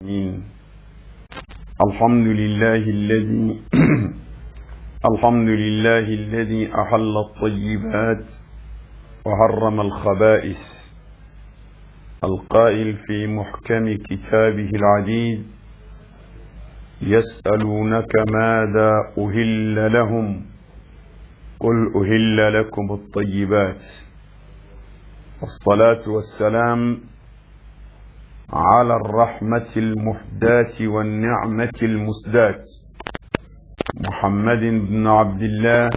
آمين. الحمد لله الذي الحمد لله الذي أحل الطيبات وحرم الخبائث، القائل في محكم كتابه العزيز: يسألونك ماذا أهل لهم قل أهل لكم الطيبات. والصلاة والسلام على الرحمة المهداة والنعمة المسداة محمد بن عبد الله،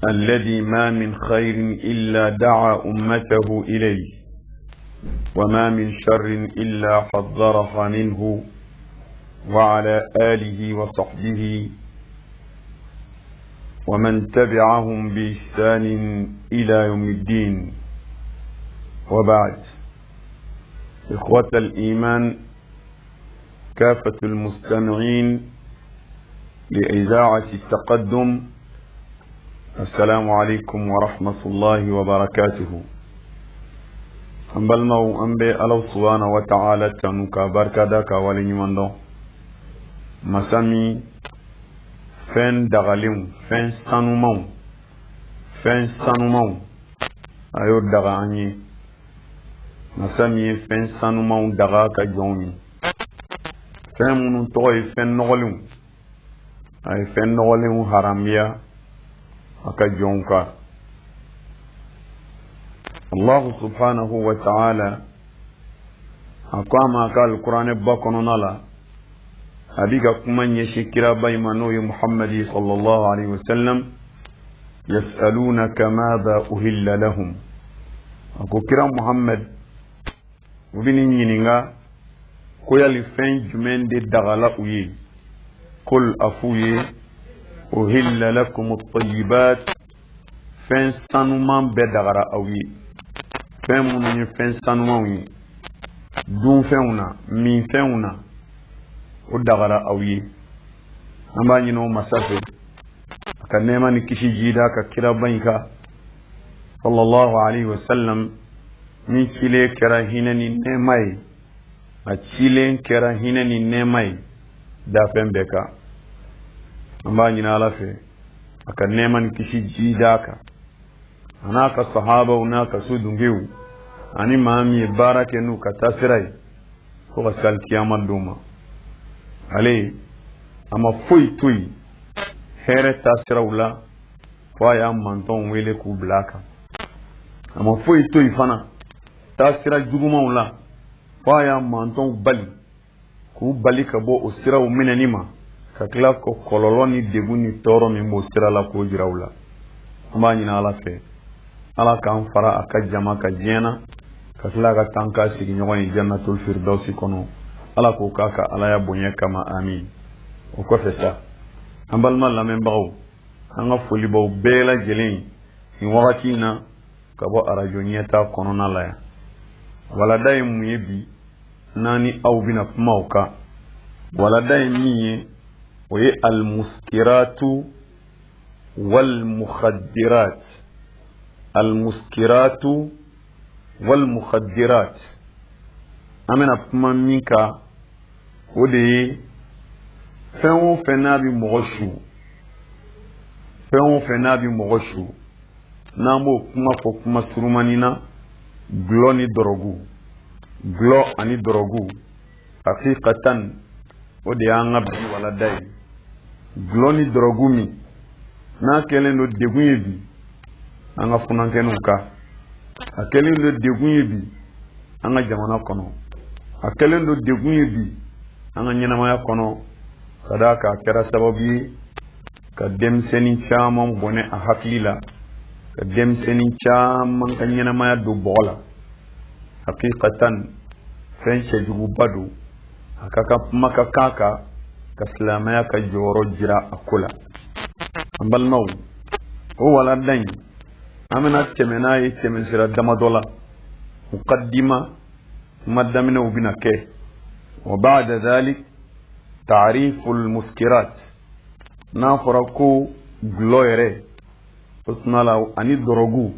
الذي ما من خير إلا دعا أمته إليه، وما من شر إلا حذرها منه، وعلى آله وصحبه ومن تبعهم بإحسان إلى يوم الدين. وبعد، إخوة الإيمان، كافة المستمعين لإذاعة التقدم، السلام عليكم ورحمة الله وبركاته. أمبالمو أمبي الله سبحانه وتعالى تنوكا بركة داكا ولنماندو مسامي فين دغاليو فين سانومو أيو دغاني مسامي فين سانومو دغاكا جوني فين منو توي فين نغليو أي فين نغليو حراميا أكا جونكا. الله سبحانه وتعالى أقام قال القرآن بقنا لا أبيك كمان يشكر بيمانو محمد صلى الله عليه وسلم: يسألونك ماذا أهل لهم. أكو كرا محمد وبني نينغا كويا لفين جمين دي دغلا وي قل أفوي أهل لكم الطيبات فين سانومان بدغرا أوي فين منو فين سانومان دون فيونا مين فيونا ودغرا أوي أما ينو مسافر كنما نكشي جيدا ككرا بينك صلى الله عليه وسلم من كيلي كرا هينني نماي أتشيلين كرا هينني نماي دافن بكا أما ينا لفي كنما نكشي جيدا هناك الصحابة هناك سودنجيو أني مامي بارك نو كتاسراي هو سالكياما دوما عليه أما فوي توي هيرة تاسراولا فايا مانتون ويلي كو بلاكا أما فوي توي فانا تاسرا جوغماولا فايا مانتون بالي كو بالي كبو أسراو مننما ككلا كو كولولوني ديغوني تورو ميمو سرا لا كو جراولا أما نينا على في ala kan fara aka jama ka jena ka tila ka tanka sigi ɲɔgɔn ye jannatul firdausi kono. ala ko kaka ala ya bonya kama amin. O kɔfɛ sa, an balima lamɛnbagaw, an ka foli baw bɛɛ lajɛlen nin wagati na ka bɔ arajo ɲɛta kɔnɔna la yan. walada ye mun ye bi naani aw bɛna kuma o kan. walada ye min ye o ye almuskiratu walmukhaddirat. المسكرات والمخدرات. أمنا بما ميكا ودي فهو فنابي مغشو نامو كما فوكما سرومانينا غلوني دروغو غلو أني دروغو حقيقة ودي أنغبي ولا داي غلوني دروغو مي ناكلين دو ديغوني بي anga funankenu ka akelen do degunye bi anga jamana kono akelen do degunye bi anga nyenamaya kono sadaka kera sababi ka demseni chamam bone a haklila ka demseni chamam ka nyenamaya do bola haqiqatan fenche jugu badu akaka maka kaka ka islamaya ka joro jira akula ambal maw o wala dañ amena temenaye temen sira damadola مقدمة مدمنا وبنكه. وبعد ذلك تعريف المسكرات نافرقو غلويري تسنا لو اني دروغو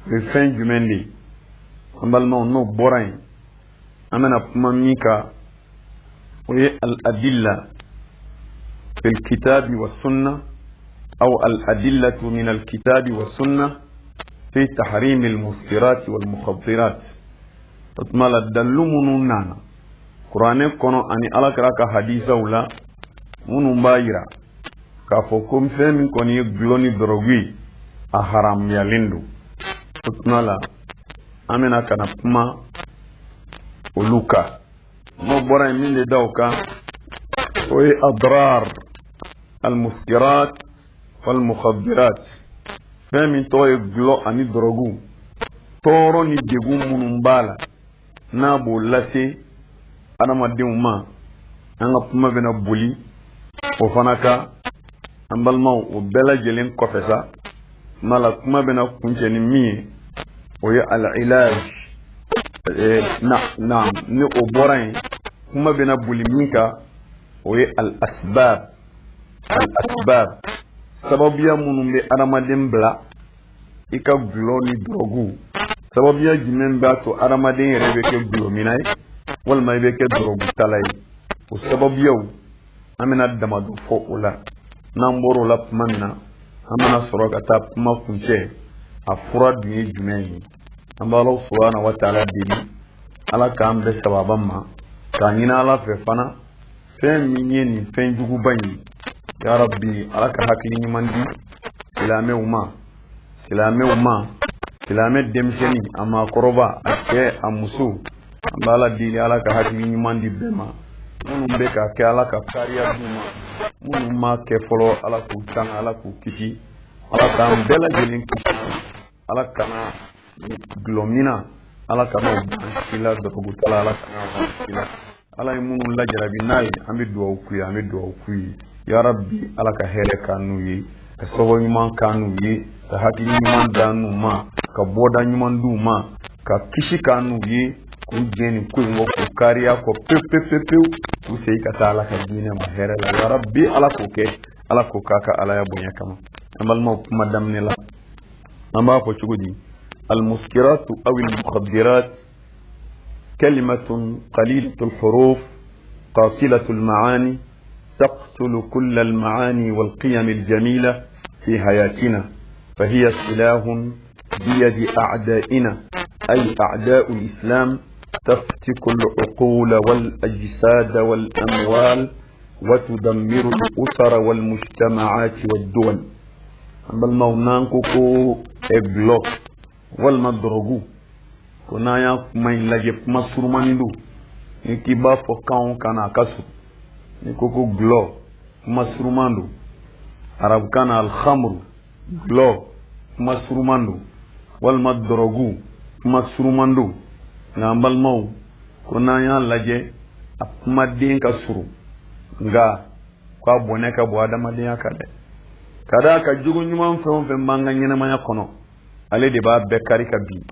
بفين جمندي امبالمو نو بوراين أمنا مميكا وهي الأدلة في الكتاب والسنة أو الأدلة من الكتاب والسنة في تحريم المسكرات والمخدرات. تطمال الدل منونانا قرآن كونو أني ألقراك حديثة ولا منبايرا كافوكم فهم كوني يقلوني دروغي أحرام يالندو. تطمال أمنا كنفما ولوكا مبورا من لدوكا وهي أضرار المسكرات والمخدرات. فمن توي غلو اني دروغو تورو ني ديغو منومبالا نابو لاسي انا ما ديوما انا بما بنا بولي وفناكا امبالما وبلا جيلين كوفسا مالا كما بنا كونجني مي وهي العلاج نعم ني اوبورين كما بنا بولي ميكا وهي الاسباب sababiya munun be adamaden bila i ka gulo ni drogu sababiya jumɛn b'a to adamaden yɛrɛ bɛ kɛ gulomina ye walima i bɛ kɛ drogu tala ye o sababiyaw an bɛna damadu fɔ o la n'an bɔra o la tuma min na an bɛna sɔrɔ ka taa kuma kuncɛ a fura dun ye jumɛn ye an bɛ Alahu subhanahu wa ta'ala deli ala k'an bɛɛ sababa ma k'a ɲini ala fɛ fana fɛn min ye nin fɛn juguba in ya rabbi ala ka hakili ɲuman di silamɛw ma silamɛ denmisɛnnin a maakɔrɔba a cɛ a muso an bɛ ala deli ala ka hakili ɲuman di bɛɛ ma minnu bɛ ka kɛ ala ka kariya d'u ma minnu ma kɛ fɔlɔ ala k'u tanga ala k'u kisi ala k'an bɛɛ lajɛlen kisi ala kana gulɔmina ala kana ban si la dɔrɔgutala ala kana ban si la ala ye minnu lajarabi n'a ye an bɛ dugawu k'u ye ya rabbi ala ka hɛrɛ k'an n'u ye ka sababu ɲuman k'an n'u ye ka hakili ɲuman d'an n'u ma ka bɔda ɲuman d'u ma ka kisi k'an n'u ye k'u diɲɛ nin ko in kɔ k'u kariya kɔ pewu k'u segin ka taa ala ka diinɛ ma hɛrɛ la ya rabbi ala k'o kɛ ala k'o k'a ka alaya bonya kama an balimaw kuma daminɛ la an b'a fɔ cogo di المسكرات أو المخدرات كلمة قليلة الحروف قاتلة المعاني تقتل كل المعاني والقيم الجميلة في حياتنا فهي سلاح بيد أعدائنا أي أعداء الإسلام تفتك العقول والأجساد والأموال وتدمر الأسر والمجتمعات والدول بل مونانكو إبلوك والمدرغو كنا يا كمين لجب مسرمانيدو نكيبا فكاون كان أكاسو نكوكو غلو مسرماندو عرب كان الخمر غلو مسرماندو والمدرغو مسرماندو نعمل مو كنا يا لجب أكمدين كسرو nga kwa boneka bo adama de yakade kada ka jugu nyuma fe mbanga nyene manya kono ale de ba bekari ka bi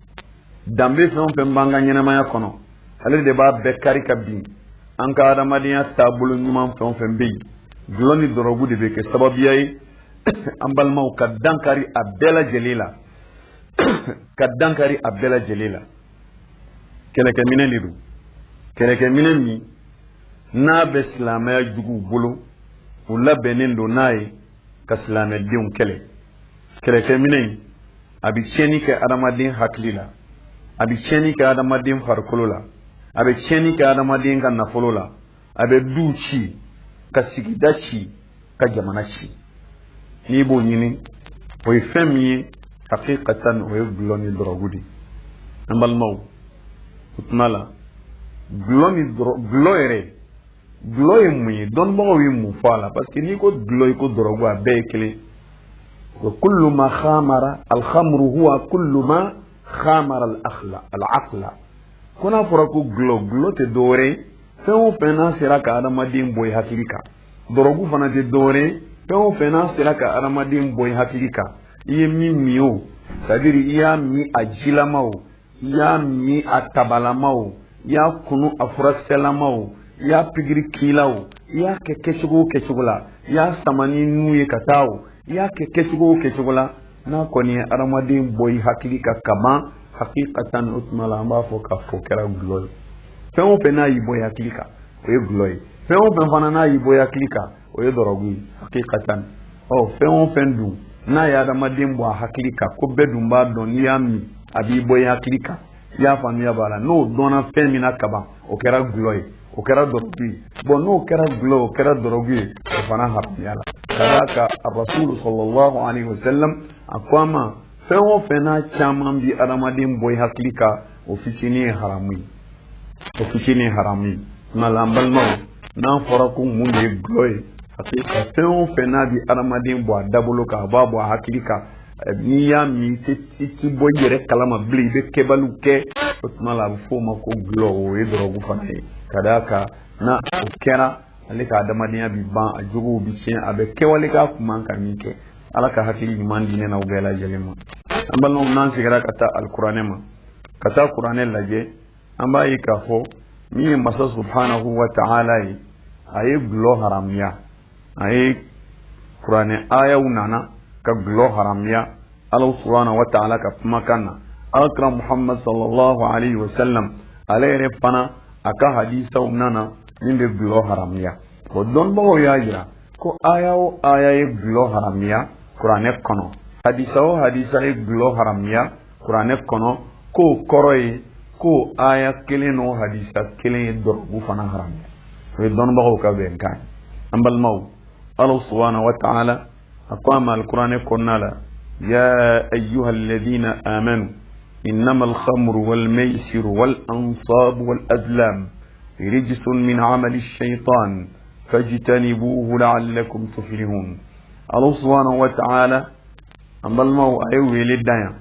dambe fe mbanga nyene manya kono ale de ba bekari ka bi an ka adama de ya tabulu nyuma fe mbi gloni dorogu de be ke sababiyayi ambal mau kadankari abela jelila kadankari abela jelila keleke minen lidu keleke minen mi na be silamaya jugu bolo o labɛnnen don n'a ye ka silamɛdenw kɛlɛkɛ minɛ a bɛ tiɲɛni kɛ adamaden hakili la a bɛ tiɲɛni kɛ adamaden farikolo la a bɛ tiɲɛni kɛ adamaden ka nafolo la a bɛ duw ci ka sigida ci ka jamana ci n'i b'o ɲini o ye fɛn min ye hakikatan o ye gulɔ ni dɔrɔgu de an balimaw o tuma la gulɔ yɛrɛ gulɔ ye mun ye dɔnnibagaw ye mun fɔ a la parce que n'i ko gulɔ i ko dɔrɔgu a bɛɛ ye kelen wa kullu ma khamara alhamru huwa kullu ma khamara al-aqla ko n'a fɔra ko gulɔ tɛ dɔwɛrɛ ye fɛn o fɛn n'a sera ka adamaden bɔ i hakili kan dɔrɔgu fana tɛ dɔwɛrɛ ye fɛn o fɛn n'a sera ka adamaden bɔ i hakili kan i ye min min o c'est à dire i y'a min a jilama o i y'a min a tabalama o i y'a kunu a furakisɛlama o i y'a pikiri kila o i y'a kɛ kɛcogo o kɛcogo la i y'a sama ni nu ye ka taa o i y'a kɛ kɛcogo o kɛcogo la n'a kɔni ye adamaden bɔ i hakili ka kaban hakikatan o tuma la an b'a fɔ k'a fɔ kɛra gulɔ ye fɛn o fɛn n'a y'i bɔ i hakili kan o ye gulɔ ye fɛn o fɛn fana n'a y'i bɔ i hakili kan o ye dɔrɔgu ye hakikatan fɛn o fɛn dun n'a ye adamaden bɔ a hakili kan ko bɛɛ dun b'a dɔn n'i y'a min a b'i bɔ i hakili kan i y'a faamuya b'a la n'o dɔnna fɛn min na kaban o kɛra gulɔ ye o kɛra dɔrɔgu ye bon n'o kɛra gulɔ o kɛra dɔrɔgu ye o fana haramuya la ka d'a kan rasulu sallallahu alaihi wasallam a ko an ma fɛn o fɛn n'a caman bi adamaden bɔ i hakili kan o fitinin ye haramu ye o fitinin ye haramu ye nka la an balimaw n'an fɔra ko mun de ye gulɔ ye hakika fɛn o fɛn n'a bi adamaden bɔ a dabolo kan a b'a bɔ a hakili kan n'i y'a min i ti bɔ i yɛrɛ kalama bilen i bɛ kɛbaliw kɛ o tuma la a bɛ f'o ma ko gulɔ o ye dɔrɔgu fana ye ka d'a kan n'a o kɛra ale ka adamadenya bi ban a jogow bi tiɲɛ a bɛ kɛwale k'a kun man ka min kɛ ala ka hakili ɲuman di ne n'aw bɛɛ lajɛlen ma an balimaw n'an seginna ka taa alikuranɛ ma ka taa kuranɛ lajɛ an b'a ye k'a fɔ min ye masa subhanahu wa ta'ala ye a ye gulɔ haramuya a ye kuranɛ ayaw nana ka gulɔ haramuya ala subhanahu wa ta'ala ka kumakan na alakira muhammad sallallahu alaihi wa sallam ale yɛrɛ fana a ka hadisaw nana min bɛ gulɔ haramuya o dɔnnibagaw y'a jira ko aya o aya ye gulɔ haramuya kuranɛ kɔnɔ hadisa o hadisa ye gulɔ haramuya kuranɛ kɔnɔ k'o kɔrɔ ye ko aya kelen n'o hadisa kelen ye dɔrɔgu fana haramuya o ye dɔnnibagaw ka bɛnkan ye an balimaw Allah subhanahu wa ta'ala أقام القرآن قلنا يا أيها الذين آمنوا إنما الخمر والميسر والأنصاب والأزلام رجس من عمل الشيطان فاجتنبوه لعلكم تفلحون الله سبحانه وتعالى أما المو أيوه للدنيا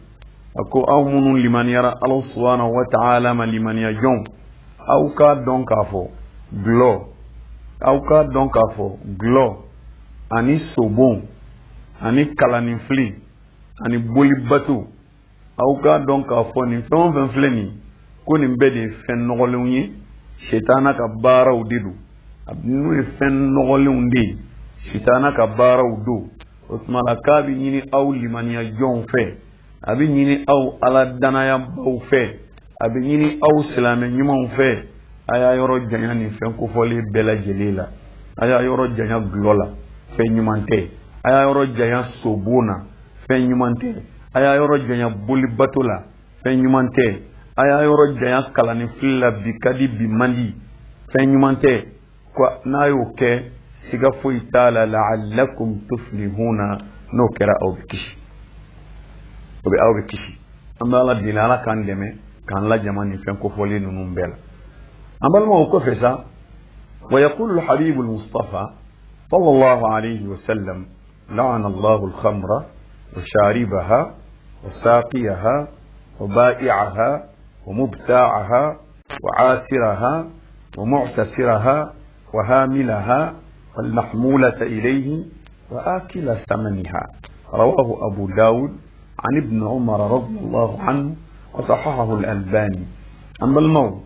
أكو أومن لمن يرى الله سبحانه وتعالى من لمن يجون أو كاد دون كافو غلو أو كاد دون كافو غلو أني سوبون ani kalani fili ani boli bato aw ka dɔn k'a fɔ nin fɛn o fɛn filɛ nin ko nin bɛɛ de ye fɛn nɔgɔlenw ye sitana ka baaraw de don n'o ye fɛn nɔgɔlenw de ye sitana ka baaraw don o tuma la k'a bɛ ɲini aw limaniya jɔnw fɛ a bɛ ɲini aw ala danayabaw fɛ a bɛ ɲini aw silamɛ ɲumanw fɛ a y'a yɔrɔ janya nin fɛn kofɔlen bɛɛ lajɛlen la a y'a yɔrɔ janya gulɔ la fɛn ɲuman tɛ a y'a yɔrɔ janya sobon na fɛn ɲuman tɛ a y'a yɔrɔ janya boli bato la fɛn ɲuman tɛ a y'a yɔrɔ janya kalani fili la bi ka di bi man di fɛn ɲuman tɛ ko n'a y'o kɛ siga foyi t'a la la'allakum tuflihuna n'o kɛra aw bɛ kisi o bɛ aw bɛ kisi an bɛ ala deli ala k'an dɛmɛ k'an lajama nin fɛn kofɔlen ninnu bɛɛ la an balimaw o kɔfɛ sa wa yaqulu habibul mustafa sallallahu alayhi wa sallam لعن الله الخمر وشاربها وساقيها وبائعها ومبتاعها وعاسرها ومعتسرها وهاملها والمحمولة إليه وآكل ثمنها رواه أبو داود عن ابن عمر رضي الله عنه وصححه الألباني أما الموت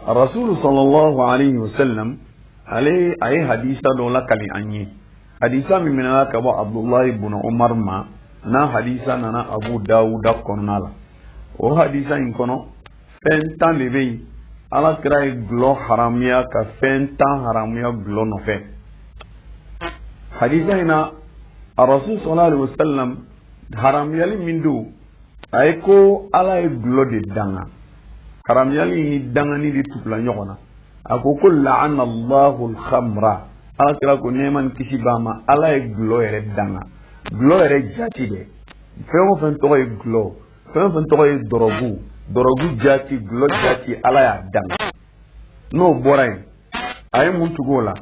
الرسول صلى الله عليه وسلم عليه أي حديثة لك لأنيه hadisa min minana ka bɔ Abdullah ibn Umar ma na hadisa nana Abu Dawud kɔnɔna la o hadisa in kɔnɔ fɛn tan de bɛ yen ala kira ye gulɔ haramuya ka fɛn tan haramuya gulɔ nɔfɛ hadisa in na a rasul sallallahu alaihi wasallam haramuyali min don a ye ko ala ye gulɔ de danga haramuyali ni dangani de tugula ɲɔgɔn na a ko la'ana Allahu al-khamra ala kira ko neman kisi ba ma ala ye gulɔ yɛrɛ danga gulɔ yɛrɛ jati dɛ fɛn o fɛn tɔgɔ ye gulɔ fɛn o fɛn tɔgɔ ye dɔrɔgu jati gulɔ jati ala y'a danga n'o bɔra yen a ye mun tugu o la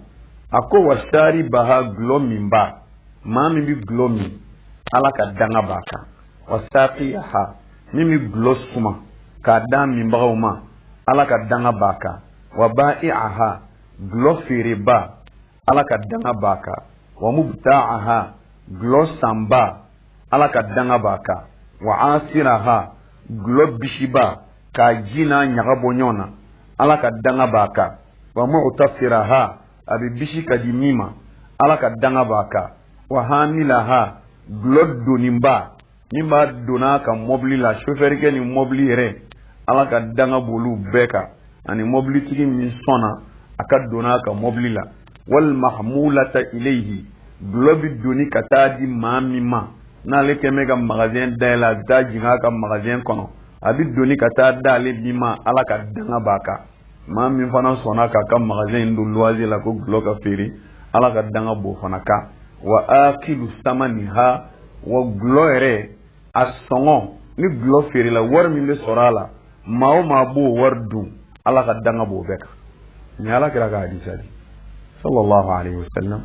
a ko wasari baha gulɔ min ba maa min bɛ gulɔ min ala ka danga b'a kan wasaqiyaha min bɛ gulɔ suma k'a da minbagaw ma ala ka danga b'a kan wa ba'i'aha gulɔ feereba ala ka danga b'a kan wa mubta'aha gulɔ sanba ala ka danga b'a kan wa asiraha gulɔ bisiba k'a ji n'a ɲaga bɔ ɲɔgɔn na ala ka danga b'a kan wa mu'tasiraha a bɛ bisi ka di min ma ala ka danga b'a kan wa hamilaha gulɔ doninba min b'a donna ka mɔbili la chauffeur kɛ ni mɔbili yɛrɛ ala ka danga b'olu bɛɛ kan ani mobili tigi min sɔnna a ka donna a ka mobili la wal mahmulata ilayhi gulɔ bi doni ka taa di maa min ma n'ale kɛmɛ ka magasin dayɛlɛ a bɛ taa jigin a ka magasin kɔnɔ a bi doni ka taa d'ale min ma ala ka danga b'a kan maa min fana sɔnna k'a ka magasin don loyer la ko gulɔ ka feere ala ka danga b'o fana kan wa akilu samaniha wa gulɔ yɛrɛ a sɔngɔ ni gulɔ feerela wari min bɛ sɔrɔ a la maa o maa b'o wari dun ala ka danga b'o bɛɛ kan ni ala kɛra ka hadisa di sallallahu alaihi wasallam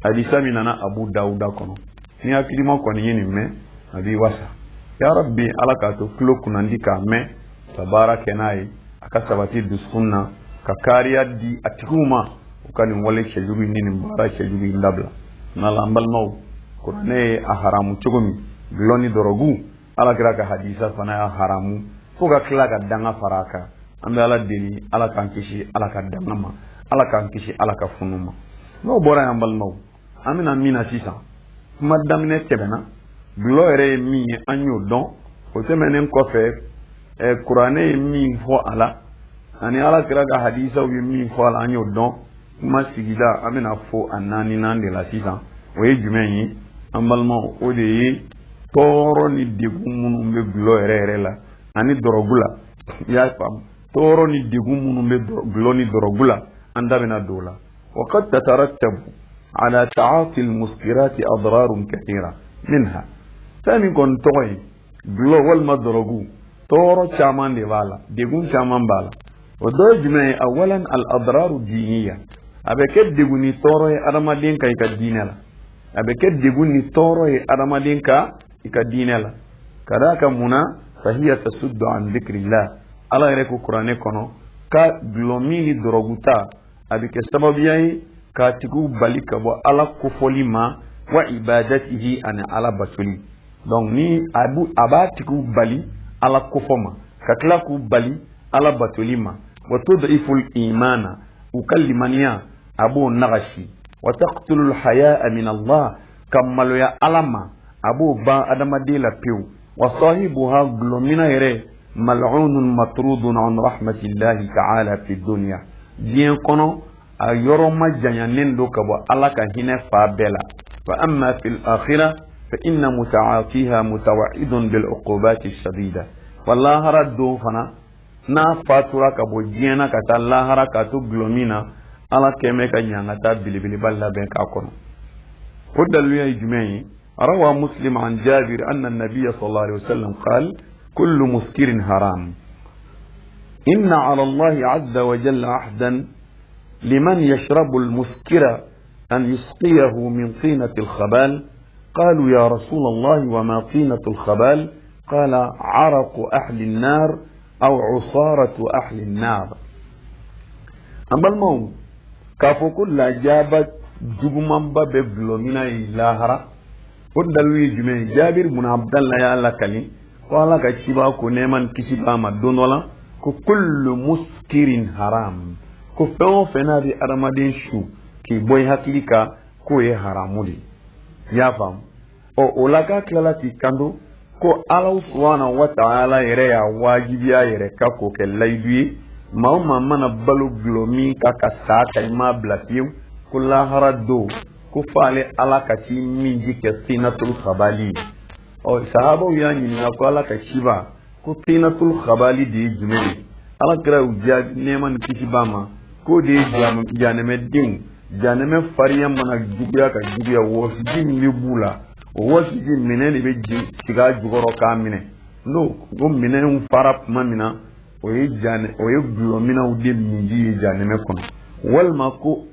hadisa min nana abu dawuda kɔnɔ ni hakili ma kɔni ye nin mɛn a b'i wasa ya rabbi ala k'a to tulo kunnandi k'a mɛn ka baara kɛ n'a ye a ka sabati dusukun na ka kariya di a tigiw ma u ka nin wale cɛjugu ni nin baara cɛjugu in dabila n'ala an balimaw kuranɛ ye a haramu cogo min gulɔ ni dɔrɔgu ala kɛra ka hadisa fana y'a haramu fo ka tila ka danga fara a kan an bɛ ala deli ala k'an kisi ala ka danga ma ala k'an kisi ala ka funu ma n'o bɔra yan balimaw an bɛna min na sisan kuma daminɛ tɛmɛna gulɔ yɛrɛ ye min ye an y'o dɔn o tɛmɛnen kɔfɛ kuranɛ ye min fɔ a la ani ala kɛra ka hadisaw ye min fɔ a la an y'o dɔn kuma sigida an bɛna fɔ a naaninan de la sisan o ye jumɛn ye an balimaw o de ye tɔɔrɔ ni degun minnu bɛ gulɔ yɛrɛ yɛrɛ la ani dɔrɔgu la i y'a faamu tɔɔrɔ ni degun minnu bɛ gulɔ ni dɔrɔgu la an da bɛna don o la وقد تترتب على تعاطي المسكرات أضرار كثيرة منها ثاني كون توي gulɔ walima dɔrɔgu tɔɔrɔ caman de b'a la degun caman b'a la o dɔ ye jumɛn ye awalan al adraru diniya a bɛ kɛ degun ni tɔɔrɔ ye adamaden kan i ka diinɛ la a bɛ kɛ degun ni tɔɔrɔ ye adamaden kan i ka diinɛ la ka d'a kan mun na fahiya tasuddu an dhikrillah ala yɛrɛ ko kuranɛ kɔnɔ ka gulɔ min ni dɔrɔgu ta a bɛ kɛ sababuya ye k'a tigiw bali ka bɔ ala kofɔli ma wa ibadatihi ani ala batoli donc ni a b'a tigiw bali ala kofɔ ma ka tila k'u bali ala batoli ma wa tud'iful imana u ka limaniya a b'o nagasi wa taqtulul haya'a min Allah ka maloya ala ma a b'o ban adamaden la pewu wa sahibuha gulɔmina yɛrɛ mal'unun matrudun an rahmatillahi ta'ala fi dunya diɲɛ kɔnɔ a yɔrɔ ma janyanen do ka bɔ ala ka hinɛ fa bɛɛ la wa amma fil akhirah fa inna muta'atiha mutawa'idun bil uqubati shadida walahara do fana n'a fatura ka bɔ diɲɛ na ka taa lahara ka to gulɔmin na ala kɛmɛ ka ɲangata belebeleba labɛn k'a kɔnɔ o dalilu ye jumɛn ye روى مسلم عن جابر أن النبي صلى الله عليه وسلم قال كل مسكر حرام إن على الله عز وجل عهدا لمن يشرب المسكر أن يسقيه من طينة الخبال قالوا يا رسول الله وما طينة الخبال قال عرق أهل النار أو عصارة أهل النار أما الموت كافو كل جابت جبما ببلو من اللاهرة ودلوي جمع جابر بن عبد الله يا لكني قال كشبا كنيمان كشبا مدونولا كل مسكر حرام كفوا فنادي أرمادين شو كي بوي هكليكا كوي حرامودي يا فهم أو لكا كلاتي كندو ko Allah subhanahu wa ta'ala yɛrɛ y'a wajibiya yɛrɛ ka ko kɛ layidu ye maa o maa mana balo gulɔmin ka sa ka i m'a bila fiyewu ko lahara don ko f'ale ala ka t'i min ji kɛ tinatul khabali sahabaw y'a ɲininka ko ala ka ciba ko tinatul khabali de ye jumɛn ye ala kɛra u jaabi nɛɛma ni kisi b'a ma k'o de ye janɛmɛdenw janɛmɛ farinya mana juguya ka juguya wɔsiji min bɛ b'u la o wɔsiji minɛ de bɛ siga jukɔrɔ k'a minɛ n'o o minɛnw fara tuma min na o ye gulɔminaw de minji ye janɛmɛ kɔnɔ walima ko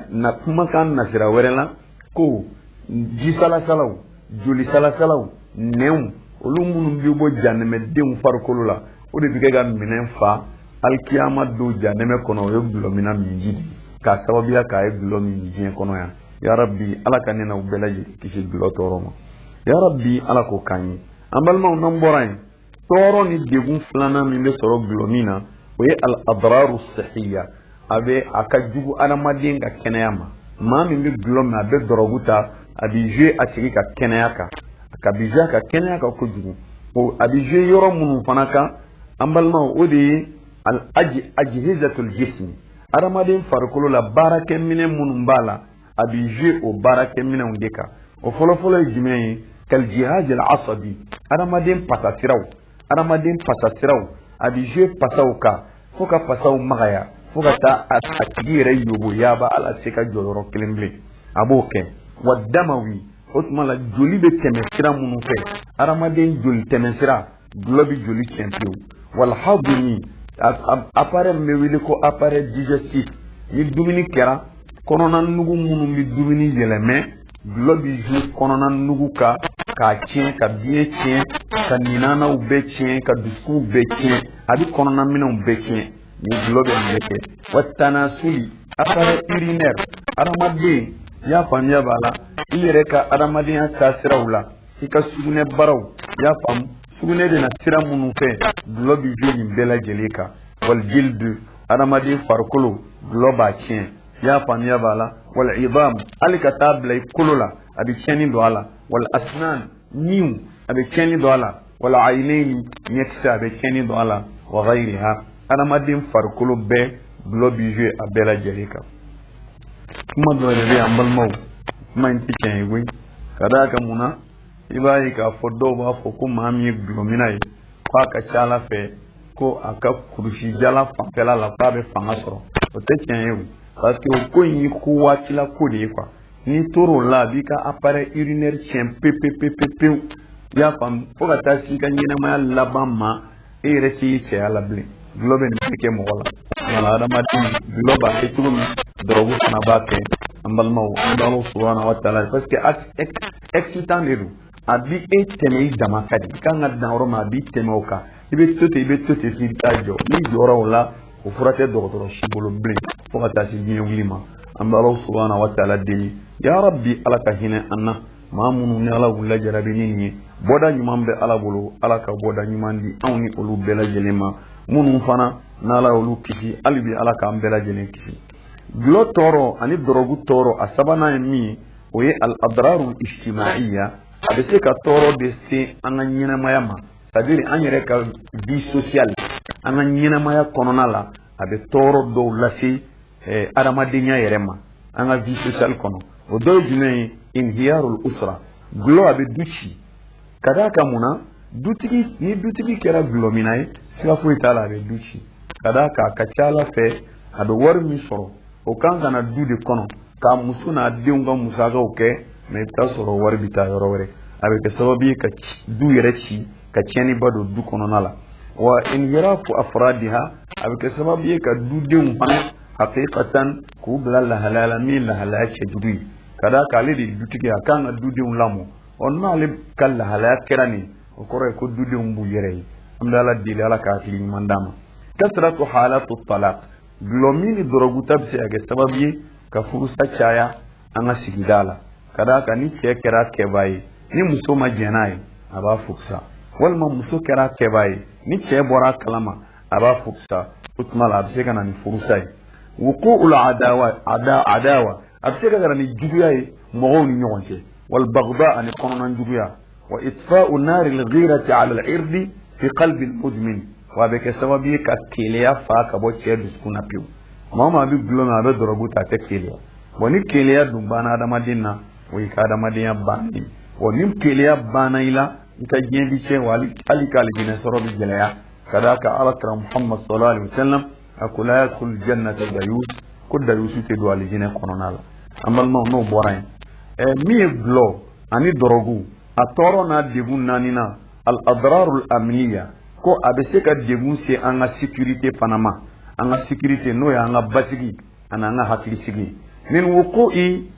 na kumakan nasira wɛrɛ la ko ji salasalaw joli salasalaw nɛnw olu minnu bɛ bɔ janɛmɛdenw farikolo la o de bɛ kɛ ka minɛn fa alikiyama don janɛmɛ kɔnɔ o ye gulɔmina minji de k'a sababuya k'a ye gulɔ min diɲɛ kɔnɔ yan ya rabbi ala ka ne n'aw bɛɛ lajɛlen kisi gulɔ tɔɔrɔ ma ya rabbi ala k'o k'an ye an balimaw n'an bɔra yen tɔɔrɔ ni degun filanan min bɛ sɔrɔ gulɔ min na o ye al adraru sahiya a bɛ a ka jugu adamaden ka kɛnɛya ma maa min bɛ gulɔ min a bɛ dɔrɔgu ta a bɛ jouer a tigi ka kɛnɛya kan a bɛ jouer a ka kɛnɛya kan kojugu a bɛ jouer yɔrɔ minnu fana kan an balimaw o de ye ajhizatul jismi adamaden farikolo la baara minɛn minnu b'a la a bɛ jouer o baarakɛ minɛnw de kan o fɔlɔfɔlɔ ye jumɛn ye kal jihaz al asabi adamaden pasasiraw a bɛ jouer pasaw kan fo ka pasaw magaya fo ka taa a tigi yɛrɛ yobo yaba ala se ka jɔyɔrɔ kelen bilen a b'o kɛ wa damawi o tuma la joli bɛ tɛmɛ sira minnu fɛ adamaden joli tɛmɛ sira gulɔ bɛ joli tiɲɛ pewu wal hadmi appareil min bɛ wele ko appareil digestif ni dumuni kɛra kɔnɔna nugu minnu bɛ dumuni yɛlɛmɛ gulɔ bɛ jouer kɔnɔna nugu kan k'a tiɲɛ ka biɲɛ tiɲɛ ka ninanaw bɛɛ tiɲɛ ka dusukunw bɛɛ tiɲɛ a bɛ kɔnɔna minɛnw bɛɛ tiɲɛ ni gulɔ bɛ mun kɛ wa tanasuli appareil urinaire adamaden y'a faamuya b'a la i yɛrɛ ka adamadenya taasiraw la i ka sugunɛ baraw y'a faamu sugunɛ de na sira minnu fɛ gulɔ bɛ jouer nin bɛɛ lajɛlen kan wal jildu adamaden farikolo gulɔ b'a tiɲɛ y'a faamuya b'a la wal idam hali ka taa bila i kolo la a bɛ tiɲɛni don a la wal asnan niw a bɛ tiɲɛni don a la wal aynaini ɲɛkisɛ a bɛ tiɲɛni don a la wa ghayriha adamaden farikolo bɛɛ gulɔ bɛ jouer a bɛɛ lajɛlen kan kuma dɔ yɛrɛ bɛ yan balimaw kuma in tɛ tiɲɛ ye koyi ka d'a kan mun na i b'a ye k'a fɔ dɔw b'a fɔ ko maa min ye gulɔmina ye k'a ka ca ala fɛ ko a ka kurusi jala fanfɛla la k'a bɛ fanga sɔrɔ o tɛ tiɲɛ ye o parce que o ko in ye ko waatila ko de ye quoi n'i tor'o la a b'i ka appareil urinaire tiɲɛ pewu i y'a faamu fo ka taa se i ka ɲɛnɛmaya laban ma e yɛrɛ t'i cɛya la bilen gulɔ bɛ nin bɛɛ kɛ mɔgɔ la wala adamaden gulɔ b'a kɛ cogo min dɔrɔgu fana b'a kɛ an balimaw an bɛ Alahu subahanahu wa taala parce que excitant de don a bi e tɛmɛ i dama ka di i kan ka dan yɔrɔ min a b'i tɛmɛ o kan i bɛ to ten f'i bɛ taa jɔ n'i jɔra o la o fura tɛ dɔgɔtɔrɔ si bolo bilen fo ka taa se diɲɛ wuli ma an bɛ Alahu subahanahu wa taala deli ya rabbi ala ka hinɛ an na maa minnu ni ala wulila jarabi ni nin ye bɔda ɲuman bɛ ala bolo ala ka bɔda ɲuman di anw ni olu bɛɛ lajɛlen ma minnu fana n'ala y'olu kisi hali bi ala k'an bɛɛ lajɛlen kisi gulɔ tɔɔrɔ ani dɔrɔgu tɔɔrɔ a sabanan ye min ye o ye al adrarul ijtimaiya a bɛ se ka tɔɔrɔ de se an ka ɲɛnɛmaya ma c'est à dire an yɛrɛ ka vie sociale an ka ɲɛnɛmaya kɔnɔna la a bɛ tɔɔrɔ dɔw lase adamadenya yɛrɛ ma an ka vie sociale kɔnɔ o dɔw ye jumɛn ye inhiyarul usra gulɔ a bɛ du ci ka d'a kan mun na ni dutigi kɛra gulɔmina ye siga foyi t'a la a bɛ du ci ka d'a kan a ka ca ala fɛ a bɛ wari min sɔrɔ o kan ka na du de kɔnɔ k'a muso n'a denw ka musakaw kɛ mais i bɛ taa sɔrɔ wari bɛ taa yɔrɔ wɛrɛ a bɛ kɛ sababu ye ka du yɛrɛ ci ka tiɲɛniba don du kɔnɔna la wa inhirafu afradiha a bɛ kɛ sababu ye ka dudenw fana haqiqatan k'u bila lahalaya la min lahalaya cɛjugu ye ka d'a kan ale de ye dutigi a kan ka dudenw lamɔ n'ale ka lahalaya kɛra nin o kɔrɔ ye ko dudenw b'u yɛrɛ ye an bɛ ala deli ala ka hakili ɲuman d'a ma kasratu halatu talaq gulɔmin ni dɔrɔguta bɛ se ka kɛ sababu ye ka furusa caya an ka sigida la ka d'a kan ni cɛ kɛra kɛba ye ni muso ma jɛn n'a ye a b'a furusa walima muso kɛra kɛba ye ni cɛ bɔra a kalama a b'a furusa o tuma la a bɛ se ka na ni furusa ye wuqu'ul adawa a bɛ se ka na ni juguya ye mɔgɔw ni ɲɔgɔn cɛ wal bagda ani kɔnɔna juguya wa itfa'u nari al-ghirati 'ala al-'irdi fi qalbi al-mudmin wa bɛ kɛ sababu ye ka keleya fa ka bɔ cɛ dusukun na pewu maa maa bɛ gulɔ min a bɛ dɔrɔgu ta a tɛ keleya wa ni keleya dun banna adamaden na o y'i ka adamadenya bannen wa ni keleya banna i la i ka diɲɛ bi cɛ wa hali ka alijinɛ sɔrɔ bɛ gɛlɛya ka d'a kan alakira muhammad sallallahu alaihi wa sallam a ko la yadkhulu jannata dayus ko dayusu tɛ don alijinɛ kɔnɔna la an balimaw n'o bɔra yen min ye gulɔ ani dɔrɔgu a tɔɔrɔ n'a degun naaninan al adrarul amniya ko a bɛ se ka degun se an ka sécurité fana ma an ka sécurité n'o ye an ka basigi ani an ka hakilisigi min wuqu'i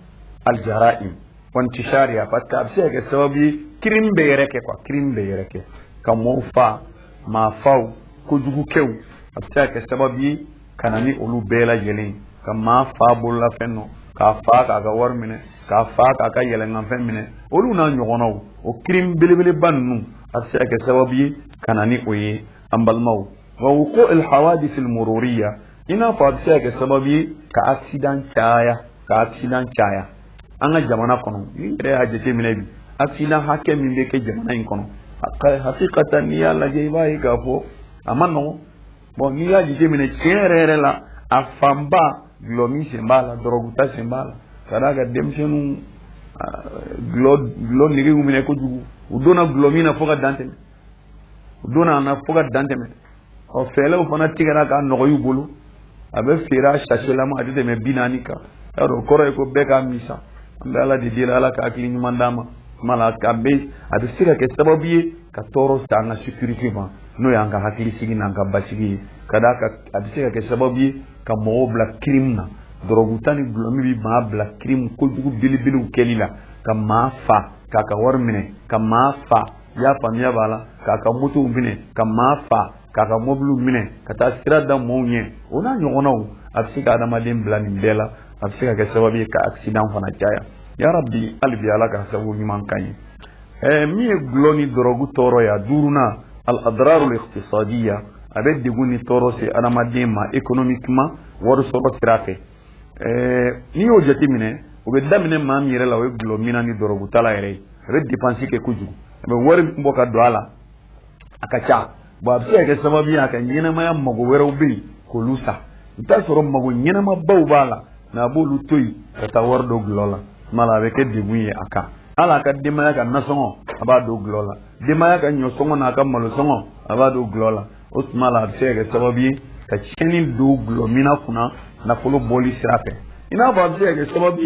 al jara'im wa intishariha parce que a bɛ se ka kɛ sababu ye crime bɛ yɛrɛ kɛ quoi crime bɛ yɛrɛ kɛ ka mɔɔw fa maa faw kojugukɛw a bɛ se ka kɛ sababu ye ka na ni olu bɛɛ lajɛlen ka maa fa bololafɛn nɔ k'a fa k'a ka wari minɛ k'a fa k'a ka yɛlɛnkanfɛn minɛ olu n'a ɲɔgɔnnaw o crime belebeleba ninnu a bɛ se ka kɛ sababu ye ka na ni o ye an balimaw wa wuqu'ul hawadith al mururiya i n'a fɔ a bɛ se ka kɛ sababu ye ka accident caya an ka jamana kɔnɔ ni yɛrɛ y'a jateminɛ bi accident hakɛ min bɛ kɛ jamana in kɔnɔ hakikatan n'i y'a lajɛ i b'a ye k'a fɔ a ma nɔgɔn bon ni ya jite mine tiere la afamba glomi sembala doroguta sembala kada ga demsenu glo nigi umine ko jugu udona glomi na foga dante udona na foga dante me o fele o fana tigara ka no yu bulu abe fira shashela ma adite me binanika ero koro ko beka misa ambe ala di dira ala ka akili nyumandama mala ka be abe sira ke sababu ka toro sanga security ma no yanga hakili sigi nanga basigi kada ka abe sira ke sababu ka mo bla criminal dorogutani glomi bi ma bla crime ko jugu bilibilu kelila ka ma fa ka warmine ka ma fa ya famia bala ka mutu mine ka ma fa ka moblu mine ka ta sira da monye ona nyogonaw afsika adama dem bla ni bela afsika ke sababu ka accident fana jaya ya rabbi albi ala ka sabu ni mankani mi gloni dorogu toro ya duruna al adrar al iqtisadiyya abe diguni toro se adama dem ma économiquement waru soro sirafe ni o jati mine o be damine ma mi yere la o glo mina ni dorogu tala yere be dépenser ke kuju be wari mboka do ala akacha bo abse ke sababu ya ka nyina ma mago wero bi ko lusa ta soro mago nyina ma bawbala na bolu toyi ka ta wardo glola mala be ke dibuye aka ala ka dimaya ka nasongo abado glola dimaya ka nyosongo na ka malo songo abado glola osmala abse ke sababu ka cheni do glo mina kuna na folo boli sirafe ina ba abse ke sababu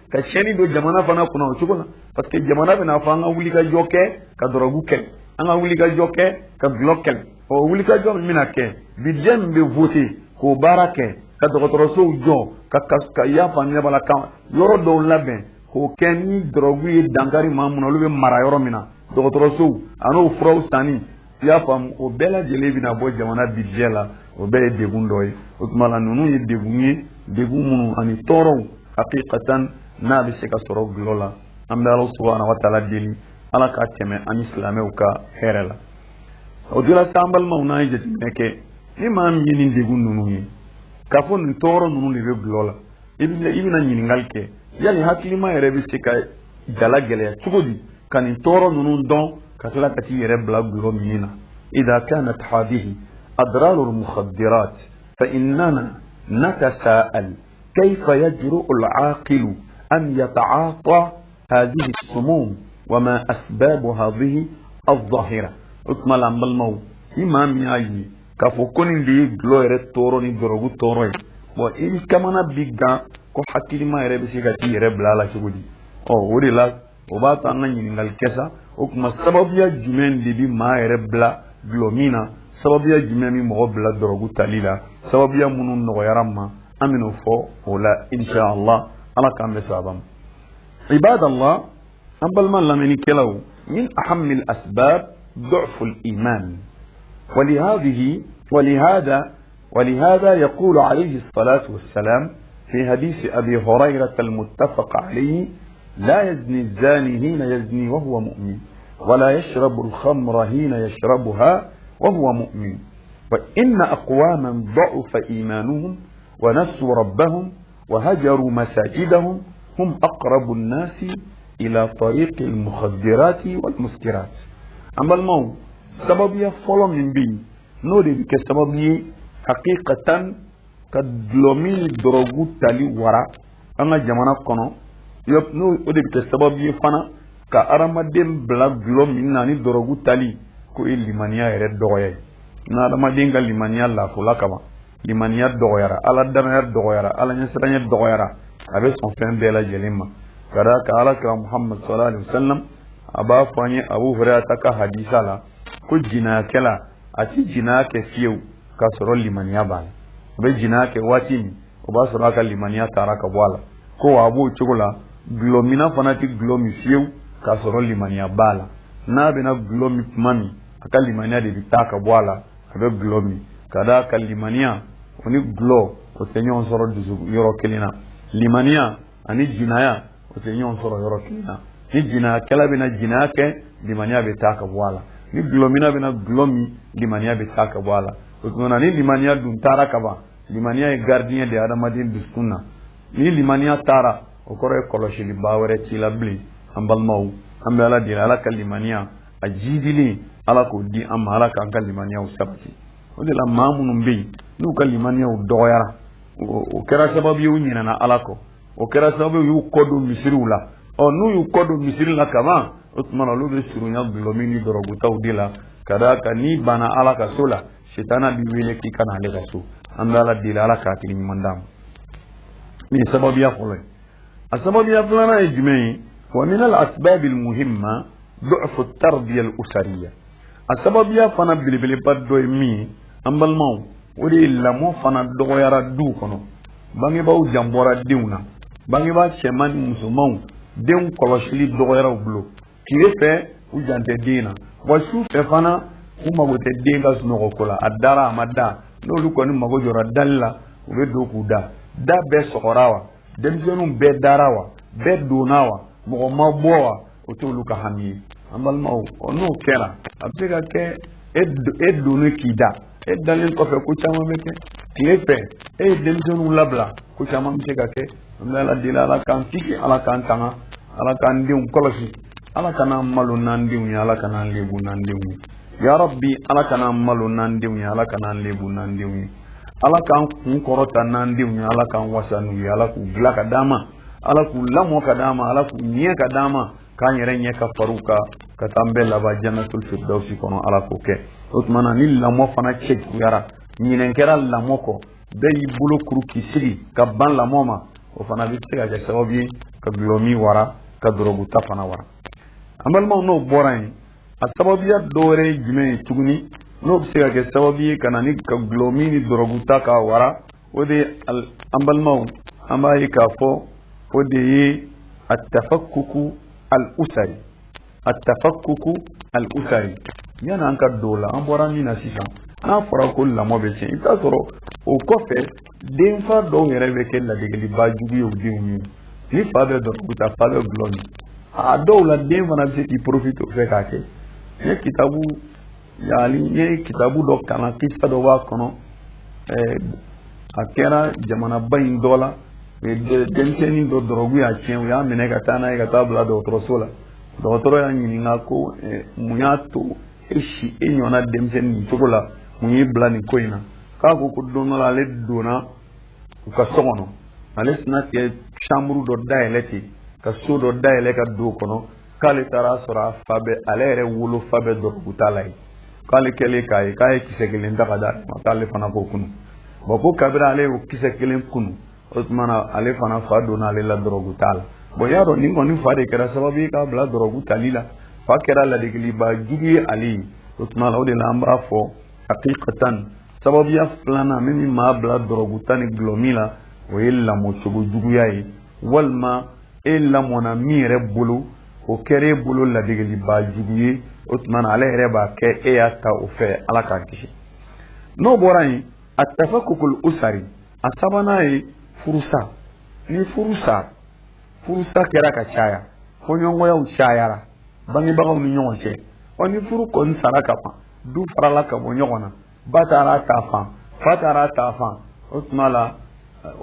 ka cheni do jamana fana kuna ochukuna parce que jamana bena fanga wuli ka joke ka dorogu ke anga wuli ka joke ka blokel o wuli ka joke mina ke bidjem be voter ko barake ka dokotoroso jo ka ya famia bala ka yoro do laben ko kenni dorogu e dangari mamuna lube mara yoro mina dokotoroso ano frau sani ya fam o bela jelebi na bo jamana bidjela o be degundoy o tumala nunu ye degunye degumunu ani toro haqiqatan na bi se ka soro glola amda Allah subhanahu wa ta'ala dili ala ka teme an islamew ka herela o dila sambal mauna yeti neke ni mam yini degun nunu yi ka fon toro nunu le glola ibina nyini ngalke yani hakilima yere bi se ka jala gele chugodi kan toro nunu don ka tala ka ti yere bla glo minina idha kanat hadhihi adrar al mukhaddirat fa innana natasa'al كيف يجرؤ العاقل أن يتعاطى هذه السموم وما أسباب هذه الظاهرة اكمل عن بالمو إمام ياي كفوكون دي غلوير توروني دروغو توروي وإن كمان بيغا كو حكي ما يربسي كتي يربلا لا تقولي أو ودي لا وبات أنا ينغال كسا وكما سبب يا جمين دي بي ما يربلا غلومينا سبب يا جمين مغبلا دروغو تاليلا سبب يا منون نغيرما أمنوا فو ولا إن شاء الله أنا كان بسببهم عباد الله أبل من لم ينكلوا من أهم الأسباب ضعف الإيمان ولهذا يقول عليه الصلاة والسلام في حديث أبي هريرة المتفق عليه لا يزني الزاني حين يزني وهو مؤمن ولا يشرب الخمر حين يشربها وهو مؤمن وإن أقواما ضعف إيمانهم ونسوا ربهم وهجروا مساجدهم هم أقرب الناس إلى طريق المخدرات والمسكرات أما الموت سبب يفعل من بي نودي بك سبب حقيقة كدلومين دروغو تالي ورا أنا جمانا كنو نودي بك سبب يفعل كأرمدين بلا دلومين ناني دروغو تالي كو إلمانيا يرد دوغي نادمدين كالمانيا لا فلا كما limaniya dogoyara ala danaya dogoyara ala nyasranya dogoyara abe son fen bela jelima kada ka ala ka Muhammad sallallahu alaihi wasallam aba fanye Abu Hurairah taka hadisa la ko jina kala ati jina ke fiu ka soro limaniya ba be jina ke watini o ba soro ka limaniya taraka wala ko abu chugula glomina fanati glomi fiu ka soro limaniya bala na be na glomi mami aka limaniya de bitaka wala abe glomi kada ka limaniya oni glo o tenyon soro duzu yoro kelina limaniya ani jinaya o tenyon soro yoro kelina ni jina kala bina jina ke limaniya be taka wala ni glomina bina glomi limaniya be taka wala o tuna ni limaniya dun tara kaba limaniya e gardien de adamadin du sunna ni limaniya tara o kore koloshi li bawere ci la bli ambal maw ambe ala dira ala kalimaniya ajidili ala ko di am ala kan kalimaniya o sabati o de la maa minnu bɛ yen n'u ka limaniyaw dɔgɔyara o kɛra sababu ye u ɲinɛna ala kɔ o kɛra sababu ye u y'u kɔ don misiriw la n'u y'u kɔ don misiri la kaban o tuma na olu bɛ surunya gulɔmi ni dɔrɔgutaw de la ka d'a kan n'i banna ala ka so la sitana b'i wele k'i ka na ale ka so an bɛ ala deli ala k'a hakili ɲuman d'a ma nin ye sababuya fɔlɔ ye a sababuya filanan ye jumɛn ye wa min al asbab al muhimma du'fu tarbiya al usariya a sababuya fana belebeleba dɔ ye min ye an balimaw o de ye lamɔ fana dɔgɔyara duw kɔnɔ bangebaaw jan bɔra denw na bangebaa cɛman ni musomanw denw kɔlɔsili dɔgɔyara u bolo tile fɛ u jan tɛ den na wa su fɛ fana u mago tɛ den ka sunɔgɔ ko la a dara a ma da n'olu kɔni mago jɔra dali la u bɛ don k'u da bɛɛ sɔgɔra wa denmisɛnninw bɛɛ dara wa bɛɛ donna wa mɔgɔ ma bɔ wa o t'olu ka hami ye an balimaw n'o kɛra a bɛ se ka kɛ e donnen k'i da e dalen kɔfɛ ko caman bɛ kɛ tile fɛ e ye denmisɛnninw labila ko caman bɛ se ka kɛ an bɛ ala deli ala k'an kisi ala k'an tanga ala k'an denw kɔlɔsi ala kan'an malo n'an denw ye ala kan'an lebu n'an denw ye ya rabbi ala kan'an malo n'an denw ye ala kan'an lebu n'an denw ye ala k'an kun kɔrɔta n'an denw ye ala k'an wasa n'u ye ala k'u bila ka d'an ma ala k'u lamɔ ka d'an ma ala k'u ɲɛ ka d'an ma k'an yɛrɛ ɲɛ ka far'u kan ka taa an bɛɛ laban jannatul firdausi kɔnɔ ala k'o kɛ o tuma na ni lamɔ fana cɛjuguyara ɲinɛn kɛra lamɔ kɔ bɛɛ y'i bolo kuru k'i sigi ka ban lamɔ ma o fana bɛ se ka kɛ sababu ye ka gulɔmi wara ka dɔrɔguta fana wara an balimaw n'o bɔra yen a sababuya dɔ wɛrɛ ye jumɛn ye tuguni n'o bɛ se ka kɛ sababu ye ka na ni ka gulɔmi ni dɔrɔguta ka wara o de ye an balimaw an b'a ye k'a fɔ o de ye atafakkuku al-usari atafakkuku al-usari yani an ka don o la an bɔra min na sisan n'a fɔra ko lamɔ bɛ tiɲɛ i bɛ taa sɔrɔ o kɔfɛ denfa dɔw yɛrɛ bɛ kɛ ladegeliba jugu ye u denw ye ni fa bɛ dɔrɔguta fa bɛ gulɔ min a dɔw la den fana bɛ se k'i profite o fɛ k'a kɛ n ye kitabu dɔ kalan kisa dɔ b'a kɔnɔ a kɛra jamanaba in dɔ la denmisɛnnin dɔ dɔrɔgu y'a tiɲɛ u y'a minɛ ka taa n'a ye ka taa bila dɔgɔtɔrɔso la dɔgɔtɔrɔ y'a ɲininka ko mun y'a to e ɲɔgɔnna denmisɛnnin nin cogo la mun y'i bila nin ko in na k'a ko don dɔ la ale donna u ka so kɔnɔ ale sina kɛ chambre dɔ dayɛlɛ ten ka so dɔ dayɛlɛ ka don o kɔnɔ k'ale taara sɔrɔ a fa bɛ ale yɛrɛ wolo fa bɛ dɔrɔguta la ye k'ale kɛlen k'a ye k'a ye kisɛ kelen ta ka d'a ma k'ale fana k'o kunu bon ko kabiri ale y'o kisɛ kelen kunu o tuma na ale fana fa donna ale la dɔrɔguta la bon y'a dɔn nin kɔni fa de kɛra sababu ye k'a bila dɔrɔgutali la fa kɛra ladegeliba jugu ye ale ye o tuma na o de la an b'a fɔ hakikatan sababuya filanan min maa bila dɔrɔguta ni gulɔmi la o ye lamɔcogo juguya ye walima e lamɔna min yɛrɛ bolo o kɛra e bolo ladegeliba jugu ye o tuma na ale yɛrɛ b'a kɛ e y'a ta o fɛ ala k'a kisi n'o bɔra yen a tafakukul usari a sabanan ye furusa ni furusa kɛra ka caya fɔɲɔgɔnyaw cayara bangebagaw ni ɲɔgɔn cɛ ni furu kɔni sara ka ban du farala ka bɔ ɲɔgɔn na ba taara ta fan fa taara ta fan o tuma la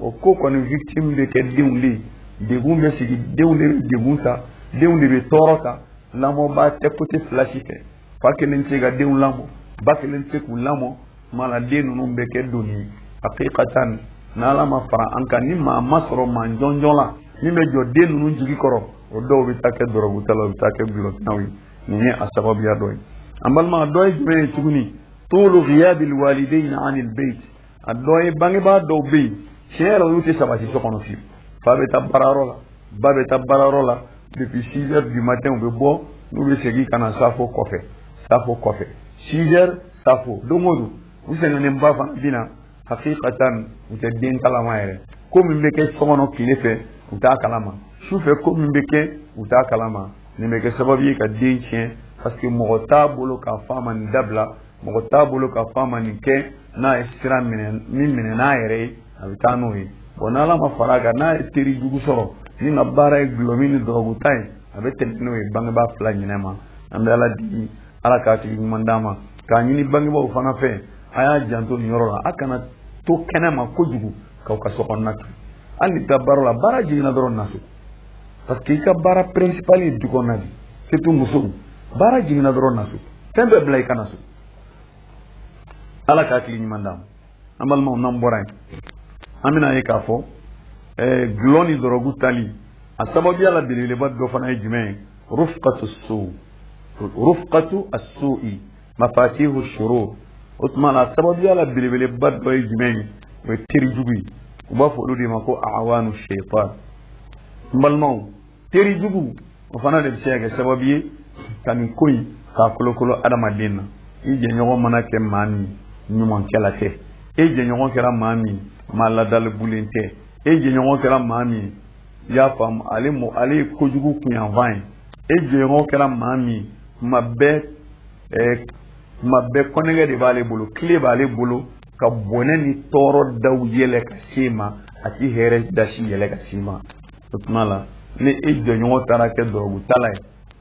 o ko kɔni victime bɛ kɛ denw de ye degun bɛ sigi denw de bɛ degun ta denw de bɛ tɔɔrɔ ta lamɔba tɛ côté fila si fɛ fa kelen tɛ se ka denw lamɔ ba kelen tɛ se k'u lamɔ tuma la den ninnu bɛ kɛ doni hakikatan n'ala ma fara an kan ni maa ma sɔrɔ maa jɔnjɔn la min bɛ jɔ den ninnu jigi kɔrɔ o dɔw bɛ taa kɛ dɔrɔguta la u bɛ taa kɛ gulɔminaw ye nin ye a sababuya dɔ ye an balima a dɔ ye jumɛn ye tuguni tulu ghiyabil walidayni anil bayt a dɔ ye bangebaa dɔw bɛ yen tiɲɛ yɛrɛ olu tɛ sabati so kɔnɔ fiyewu fa bɛ taa baarayɔrɔ la ba bɛ taa baarayɔrɔ la depuis 6 heures du matin u bɛ bɔ n'u bɛ segin ka na safo kɔfɛ 6 heures safo don o don u sɛgɛnnenba fana bɛ na hakikatan u tɛ den kalama yɛrɛ ko min bɛ kɛ so kɔnɔ tile fɛ u t'a kalama su fɛ ko min bɛ kɛ u t'a kalama nin bɛ kɛ sababu ye ka den tiɲɛ parce que mɔgɔ t'a bolo k'a fɔ a ma nin dabila mɔgɔ t'a bolo k'a fɔ a ma nin kɛ n'a ye sira minɛ min minɛ n'a yɛrɛ ye a bɛ taa n'o ye bon n'ala ma fara a kan n'a ye teri jugu sɔrɔ ni ka baara ye gulɔmi ni dɔrɔguta ye a bɛ tɛmɛ n'o ye bangebaa fila ɲinɛ ma an bɛ ala deli ala k'a tigi ɲuman d'an ma k'a ɲini bangebaaw fana fɛ a y'a janto nin yɔrɔ la a kana to kɛnɛ ma kojugu k'aw ka so kɔnɔna to hali ni taa baara la baara jiginna dɔrɔn na so parce que i ka baara principal ye du kɔnɔna de surtout musow baara jiginna dɔrɔn na so fɛn bɛɛ bila i ka na so ala ka hakili ɲuman d'a ma an balimaw n'an bɔra yen an bɛna ye k'a fɔ gulɔ ni dɔrɔgu tali a sababuya la belebeleba dɔ fana ye jumɛn ye rufqatu as-su'i mafatihu shurur o tuma na a sababuya la belebeleba dɔ ye jumɛn ye o ye teri jugu ye u b'a fɔ olu de ma ko awanu shaitan n balimaw teri jugu o fana de bɛ se ka kɛ sababu ye ka nin ko in k'a kolokolo adamaden na i jɛɲɔgɔn mana kɛ maa min ɲumankɛla tɛ e jɛɲɔgɔn kɛra maa min maa ladalibulen tɛ e jɛɲɔgɔn kɛra maa min i y'a faamu ale ye kojugu kunyanfan ye e jɛɲɔgɔn kɛra maa min tuma bɛɛ kɔnɛgɛ de b'ale bolo tile b'ale bolo ka bɔnɛ ni tɔɔrɔ daw yɛlɛ ka se ma a ti hɛrɛ dasi yɛlɛ ka se ma o tuma la ni e jɛɲɔgɔn taara kɛ dɔrɔgutala ye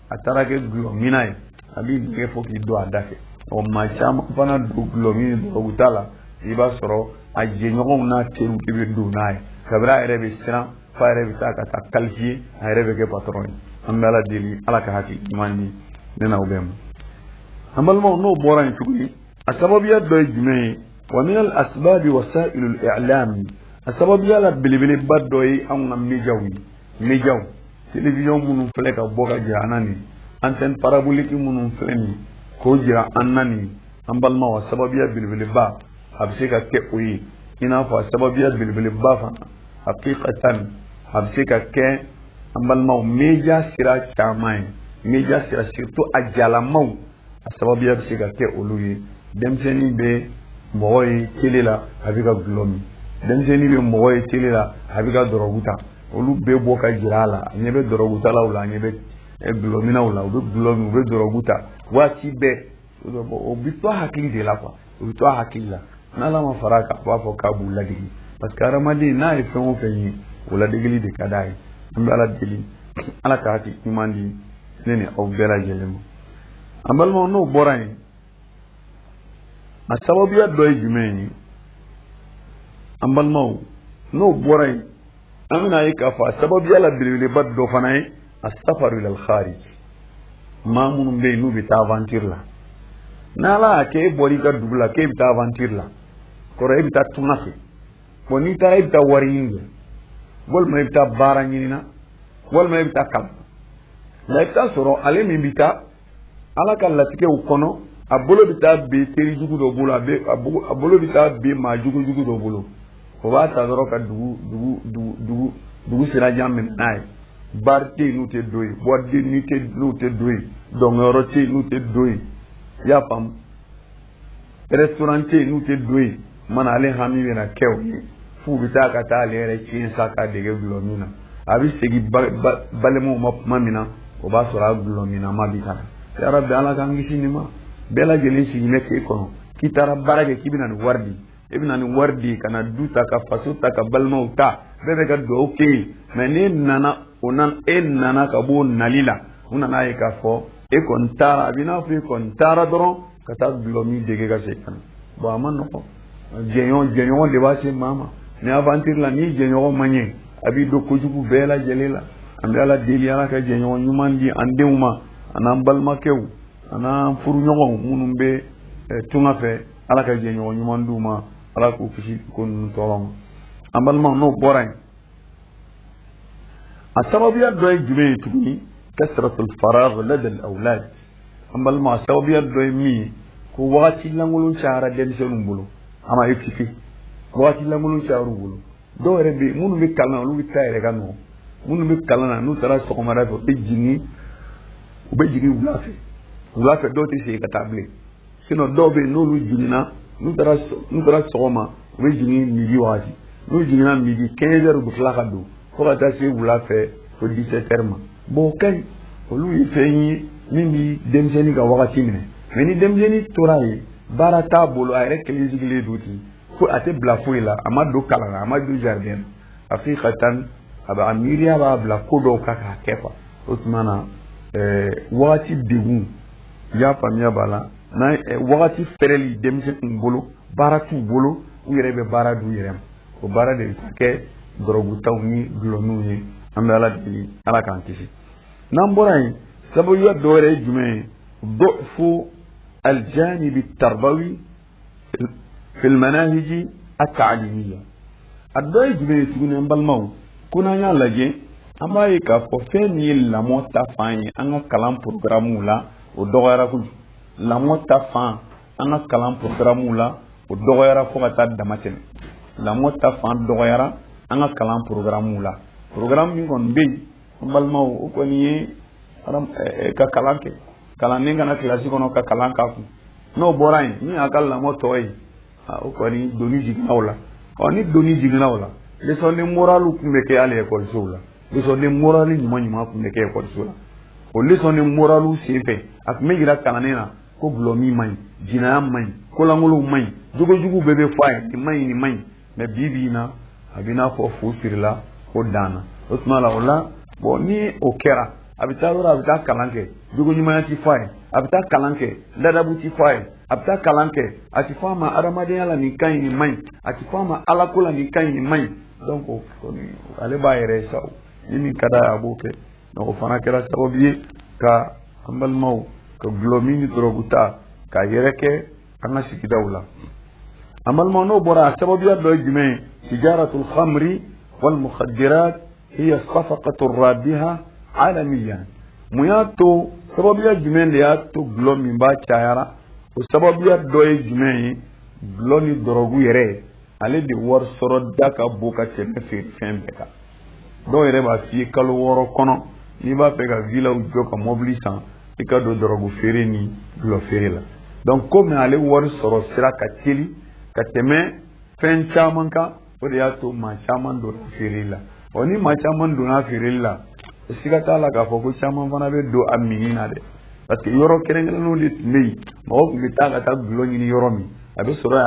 a taara kɛ gulɔmina ye a b'i nɛgɛ fo k'i don a da fɛ maa caman fana don gulɔmin ni dɔrɔgutala i b'a sɔrɔ a jɛɲɔgɔnw n'a teriw de bɛ don n'a ye kabiri a yɛrɛ bɛ siran f'a yɛrɛ bɛ taa ka taa qualifier a yɛrɛ bɛ kɛ patron ye an bɛ ala deli ala ka hakili ɲuman di ne n'aw bɛɛ ma an balimaw n'o bɔra yen tuguni a sababuya dɔ ye jumɛn ye wa min al asbabi wasa'ilul i'lam a sababuya la belebeleba dɔ ye anw ka médiaw télévision minnu filɛ ka bɔ ka jira an na nin antenne parabolique minnu filɛ nin k'o jira an na nin an balimaw a sababuya belebeleba a bɛ se ka kɛ o ye i n'a fɔ a sababuya belebeleba fana haqiqatan a bɛ se ka kɛ an balimaw média sira caman ye média sira surtout a jalamaw a sababuya bɛ se ka kɛ olu ye denmisɛnnin bɛ mɔgɔ ye télé la a bɛ ka gulɔ min denmisɛnnin bɛ mɔgɔ ye télé la a bɛ ka dɔrɔgu ta olu bɛɛ bɔ ka jira a la a ɲɛ bɛ dɔrɔgutalaw la a ɲɛ bɛ gulɔminaw la u bɛ gulɔ min u bɛ dɔrɔgu ta waati bɛɛ o bɛ to a hakili de la quoi o bɛ to a hakili la n'ala ma fara kan a b'a fɔ k'a b'u ladege parce que hadamaden n'a ye fɛn o fɛn ye o ladegeli de ka d'a ye an bɛ ala deli ala ka hakili ɲuman di ne ni aw bɛɛ lajɛlen ma an balimaw n'o bɔra yen a sababuya dɔ ye jumɛn ye an balimaw n'o bɔra yen an bɛna ye k'a fɔ a sababuya la belebeleba dɔ fana ye asafaru ilal kharij maa minnu bɛ yen n'u bɛ taa aventure la n'ala y'a kɛ e bɔra i ka dugu la k'e bɛ taa aventure la kɔrɔ e bɛ taa tunga fɛ bon n'i taara e bɛ taa wari ɲini kɛ walima e bɛ taa baara ɲini na walima e bɛ taa kalan nka i bɛ taa sɔrɔ ale min bɛ taa ala ka latigɛw kɔnɔ a bolo bɛ taa ben teri jugu dɔ bolo a bolo bɛ taa ben maa jugu dɔ bolo o b'a ta dɔrɔn ka dugu sirajan minɛ n'a ye baari tɛ yen n'u tɛ don yen boîte n'u tɛ don yen dɔnkɛyɔrɔ tɛ yen n'u tɛ don yen i y'a faamu restaurant tɛ yen n'u tɛ don yen mana ale hami bɛna kɛ o ye f'u bɛ taa ka taa ale yɛrɛ tiɲɛ sa k'a dege gulɔmin na a bɛ segin balimaw ma tuma min na o b'a sɔrɔ a gulɔminama bɛ ka na yarabi ala k'an kisi nin ma bɛɛ lajɛlen sigilen bɛ k'e kɔnɔ k'i taara baara kɛ k'i bɛna nin wari di e bɛna nin wari di ka na du ta ka faso ta ka balimaw ta bɛɛ bɛ ka dugawu k'e ye mɛ n'e nana e nana ka bɔ o nali la u nana ye k'a fɔ e kɔni taara a bɛ n'a fɔ e kɔni taara dɔrɔn ka taa gulɔmin dege ka se ka na bon a ma nɔgɔn jɛɲɔgɔn de b'a se maa ma ni aventure la n'i jɛɲɔgɔn ma ɲɛ a b'i don kojugu bɛɛ lajɛlen la an bɛ ala deli ala ka jɛɲɔgɔn ɲuman di an denw ma a n'an balimakɛw a n'an furuɲɔgɔnw minnu bɛ tunga fɛ ala ka jɛɲɔgɔn ɲuman d'u ma ala k'u kisi ko ninnu tɔɔrɔ ma an balimaw n'o bɔra yen a sababuya dɔ ye jumɛn ye tuguni kasratul faragh lada al-awlad an balimaw a sababuya dɔ ye min ye ko wagati lankolon cayara denmisɛnninw bolo a ma occupé wagati lankolon cayara u bolo dɔw yɛrɛ bɛ yen minnu bɛ kalan na olu bɛ taa yɛrɛ ka nɔgɔn minnu bɛ kalan na n'u taara sɔgɔmada fɛ u bɛ jigin wula fɛ dɔw tɛ segin ka taa bilen sinon dɔw bɛ yen n'olu jiginna n'u taara sɔgɔma u bɛ jigin midi wagati n'u jiginna midi 15 heures u bɛ tila ka don fo ka taa se wula fɛ fo 17 heures ma bon o ka ɲi olu ye fɛn ye min bɛ denmisɛnnin ka wagati minɛ mais ni denmisɛnnin tora yen baara t'a bolo a yɛrɛ kelen sigilen don ten fo a tɛ bila foyi la a ma don kalan na a ma don jardin na hakikatan a miiriya b'a bila ko dɔw kan k'a kɛ quoi o tuma na wagati degun i y'a faamuya b'a la wagati fɛrɛli denmisɛnninw bolo baara t'u bolo u yɛrɛ bɛ baara d'u yɛrɛ ma o baara de bɛ kɛ dɔrɔgutaw ni gulɔminw ye an bɛ ala deli ala k'an kisi n'an bɔra yen sababuya dɔ wɛrɛ ye jumɛn ye ضعف الجانب التربوي في المناهج التعليمية الدوي جميع تقول نبالمو كنا نلاقي أما يكافو فين لامو تفاني أنا كلام برنامج ودغيرا كل لامو تفان أنا كلام برنامج ودغيرا فوقتا دماتين لامو تفان دغيرا أنا كلام برنامج يكون بي نبالمو وكوني أرام ككلامك كلام نيجانا كلاسيكونو ككلامكاكو no borain ni akal la moto yi ko ni doni jigna wala oni doni jigna wala le so ni moralu kumeke ale école soula le so ni moralu ni manyuma kumeke école soula o le so ni moralu sefe ak megira kananena ko blomi may jina may ko la ngulu may jugo bebe fay ni may me bibina abina fo fusirla ko dana otmala wala bo ni okera abita kalanke jugo nyuma ti fay abita kalanke ladabu ti fay abita kalanke ati fama aramadiya la ni kan ni mai ati fama alakula ni kan ni mai donc ale ba yere saw ni kada abuke no fana kera sababi ka ambal maw ka glomini droguta ka yereke anga sikidawla amal maw no bora sababi do jime tijaratul khamri wal mukhaddirat hiya safaqatu rabiha alamiyan muyato sababu ya jumen ya to glomi ba chayara o sababu ya doye jumen gloni dorogu yere ale di war soro daka boka tene fembeka do yere ba fi kalo woro kono ni ba pega villa u joka mobilisan e ka do dorogu fere ni glo fere la donc comme ale war soro sira ka teli ka teme fen chaman ka o de ya to ma chaman do fere la oni ma chaman do na fere la sigata la ka foko chaman fana be do aminina de parce que yoro kerengel no lit mei mo ngi taga ta glo ni yoro mi abe soro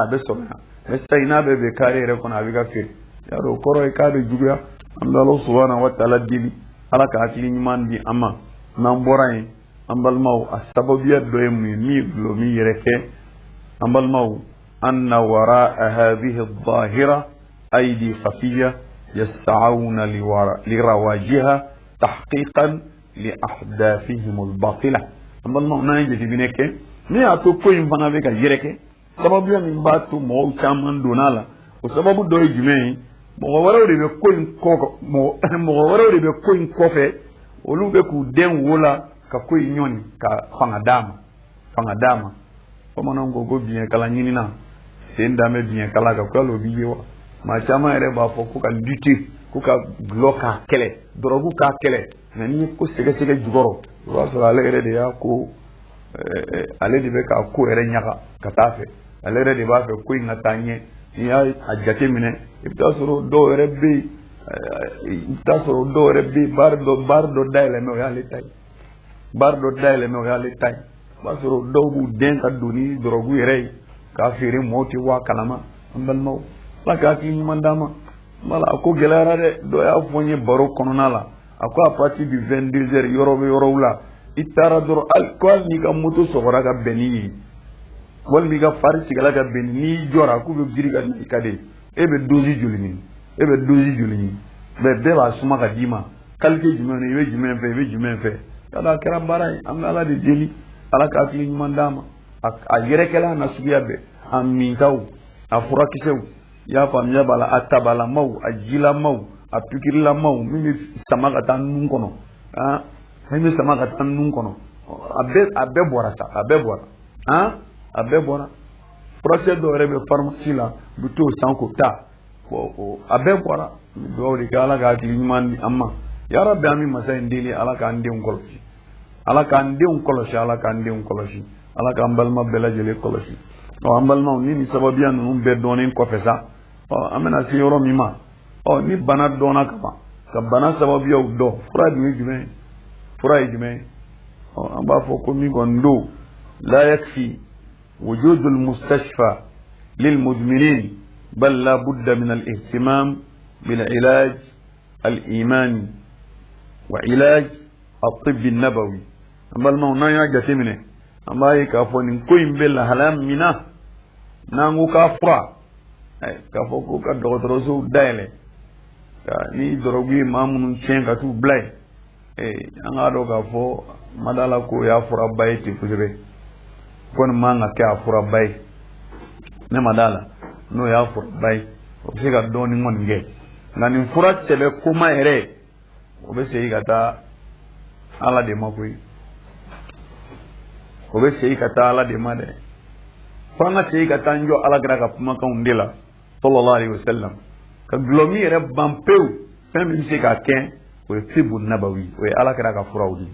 mais sayna be be kare re kono abiga fir yaro koro e kade juguya Allah subhanahu wa ta'ala dili ala ka atili mandi amma nan boray ambal maw asbabiyya do mi glo mi yereke ambal maw anna wara'a hadhihi adh-dhahira aydi khafiyya yas'auna lirawajiha تحقيقا لأحداثهم الباطلة أما المعنى يجي بينك مي أتو كوين فانا بيكا يرك سبب يوم باتو مو كامان دونالا وسبب دو يجمعي مغوارو دي بكوين كوكو مغوارو دي بكوين كوفي ولو بكو دين ولا كوين نيوني فانا kama na ngogo bien kala nyini na senda me bien kala ka kwalo biyewa ma chama ere ba fo ko kan duty ko ka bloka kele dorogu ka kele nani ko sege jugoro wa sala ale ere de ya ko ale de be ka ko ere nyaka katafe ale ere de ba fe ko ngatanye ni ya ajate mine ibta soro do ere be bardo daile me ya letai bardo daile me ya letai basoro dogu den ka duni dorogu yere ka fere moti wa kalama ambal maw la ka ki mandama mala ko gelara de do ya fonye baro konona la ako a partir du 22h yoro la itara dor alcool ni ka moto sogora ka beni wal mi ga fari ci gala ka beni ni jora ku be jiri ka ni kade ebe dozi julini be ba suma ka dima kalke jumene ibe jumen fe kada kera barai amna la de deli ala ka akili mandama a yerekela na sugiyabe amintaw afura kisew ya famya bala atabala maw ajila maw apikirila maw mimi samaka tan nun kono mimi samaka tan nun kono abe bora procès do rebe pharmacie la buto sanko ta abe bora do ri kala ka akili mandi amma ya rabbi ami masay ndili ala ka ande ngolfi ala ka ndew koloshi ala ka ambalma bela jele koloshi o ambalma ni sababiya no be donin ko fesa o amena si yoro mima o ni bana dona ka bana sababiya do fura jume o amba fo ko mi gondo la yakfi wujud al mustashfa lil mudminin bal la budda min al ihtimam bil ilaj al imani wa ilaj الطب النبوي أما الموضوع يجي منه أما يكافون كوين بلا هلام منا نانغو كافرا كافو كدكتورسو دايله ni drogi mamun chenga tu blay anga do kafo madala ko ya fura bayti fujbe kon manga ka fura bay ne madala no ya fur bay o be se ka dɔɔni ŋɔni kɛ nka nin fura sɛbɛ koma yɛrɛ o be segin ka taa ala de ma koyi o be segin ka taa ala de ma dɛ fo an ka segin ka taa n jɔ alakira ka kumakanw de la sallallahu alaihi wasallam ka gulɔmi yɛrɛ ban pewu fɛn min bɛ se ka kɛ o ye tibu nabawi o ye alakira ka furaw de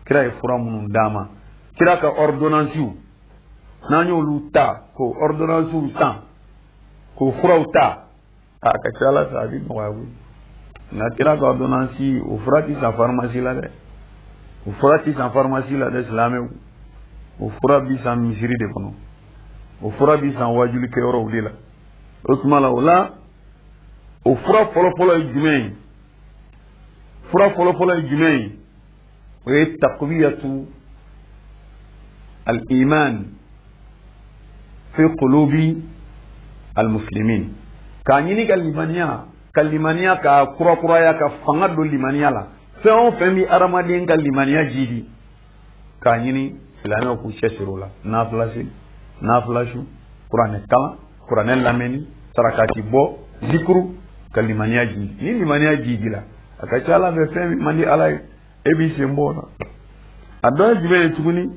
kira ye fura minnu d'a ma kira ka ordonnances n'an y'olu ta k'o ordonnances san k'o furaw ta a ka ca ala fɛ a bɛ nɔgɔya koyi nka kira ka ordonnance o fura tɛ san pharmacie la dɛ o fura tɛ san pharmacie la dɛ silamɛw o fura bi san misiri de kɔnɔ o fura bi san wajuli kɛyɔrɔw de la o tuma la o la o fura fɔlɔfɔlɔ ye jumɛn ye fura fɔlɔfɔlɔ ye jumɛn ye o ye taqwiyatu al-iman fi qulubi al-muslimin k'a ɲini ka limaniya ka kurakuraya ka fanga don limaniya la fɛn o fɛn bi adamaden ka limaniya jidi k'a ɲini silamɛw k'u cɛsiri o la nafila su kuranɛ kalan kuranɛ lamɛnni sarakati bɔ zikuru ka limaniya jidi ni limaniya jidi la a ka ca ala fɛ fɛn min man di ala ye e b'i sen bɔ o la a dɔ ye jumɛn ye tuguni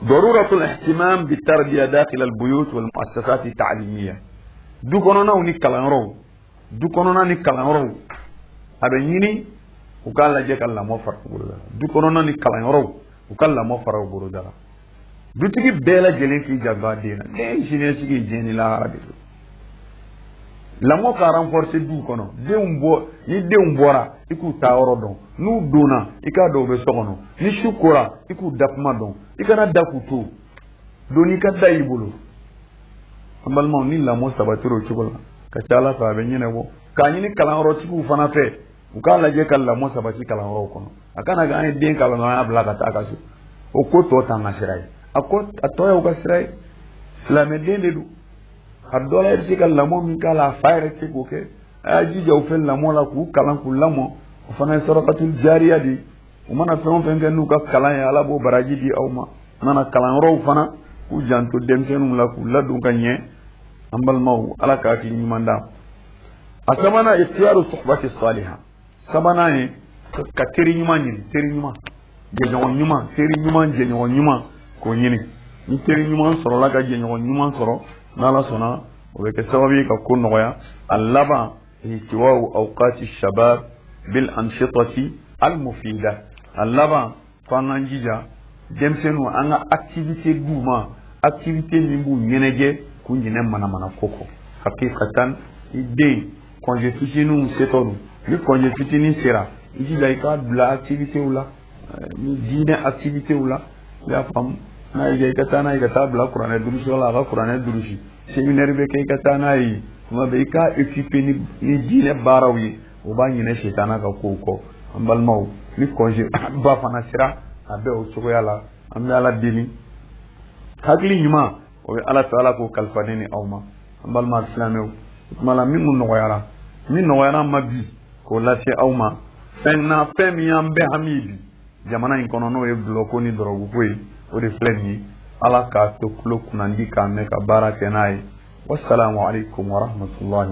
ضرورة الاهتمام بالتربية داخل البيوت والمؤسسات التعليمية du kɔnɔnaw ni kalanyɔrɔw du kɔnɔna ni kalanyɔrɔw a bɛ ɲini u k'a lajɛ ka lamɔ fara u boloda la du kɔnɔna ni kalanyɔrɔw u ka lamɔ fara u boloda la dutigi bɛɛ lajɛlen k'i janto a den na den siniɲɛsigi ye diɲɛ ni lahara de don lamɔ ka renforcer du kɔnɔ ni denw bɔra i k'u taa yɔrɔ dɔn n'u donna i k'a dɔn u bɛ so kɔnɔ ni su kora i k'u da kuma dɔn i kana da k'u to don n'i ka da y'i bolo an balimaw ni lamɔ sabatira o cogo la ka ca ala fɛ a bɛ ɲɛnabɔ k'a ɲini kalanyɔrɔtigiw fana fɛ u k'a lajɛ ka lamɔ sabati kalanyɔrɔw kɔnɔ a kana kɛ an ye den kalan an y'a bila ka taa ka so o ko tɔ t'an ka sira ye a tɔ y'u ka sira ye silamɛden de don a dɔ la i bɛ se ka lamɔ min k'a la a fa yɛrɛ tɛ se k'o kɛ a y'a jija u fɛ lamɔ la k'u kalan k'u lamɔ o fana ye sarakatul jariya de u mana fɛn o fɛn kɛ n'u ka kalan ye ala b'o baraji di aw ma u nana kalanyɔrɔw fana k'u janto denmisɛnninw la k'u ladon ka ɲɛ an balimaw ala ka hakili ɲuman d'a a sabanan ikhtiyaru suhbati saliha sabanan ye ka teri ɲuman ɲini teri ɲuman jɛɲɔgɔn ɲuman teri ɲuman jɛɲɔgɔn ɲuman k'o ɲini ni teri ɲuman sɔrɔla ka jɛɲɔgɔn ɲuman sɔrɔ n'ala sɔnna o bɛ kɛ sababu ye ka ko nɔgɔya a laban ihtiwa'u awqati shabab bil anshitati al mufida a laban f'an k'an jija denmisɛnninw an ka activité d'u ma activité min b'u ɲɛnajɛ k'u ɲinɛ manamana ko kɔ hakikatan i den congé fitininw setɔ don ni congé fitinin sera i jija i k'a bila activitéw la ni diinɛ activitéw la i y'a faamu n'a y'i diya i ka taa n'a ye ka taa bila kuranɛ durusi la a ka kuranɛ durusi séminaire bɛ kɛ i ka taa n'a ye tuma bɛɛ i k'a occupé ni diinɛ baaraw ye o b'a ɲinɛ sitana ka kow kɔ an balimaw ni congé ba fana sera a bɛ o cogoya la an bɛ ala deli hakili ɲuman o bɛ ala fɛ ala k'o kalifa ne ni aw ma an balima silamɛw o tuma la min nɔgɔyara n ma bi k'o lase aw ma fɛn min y'an bɛɛ hami ye bi jamana in kɔnɔ n'o ye dulɔ ko ni dɔrɔgu ko ye o de filɛ nin ye ala k'a to tulo kunnandi k'a mɛn ka baara kɛ n'a ye wasalaamu alaikum wa rahmatullahi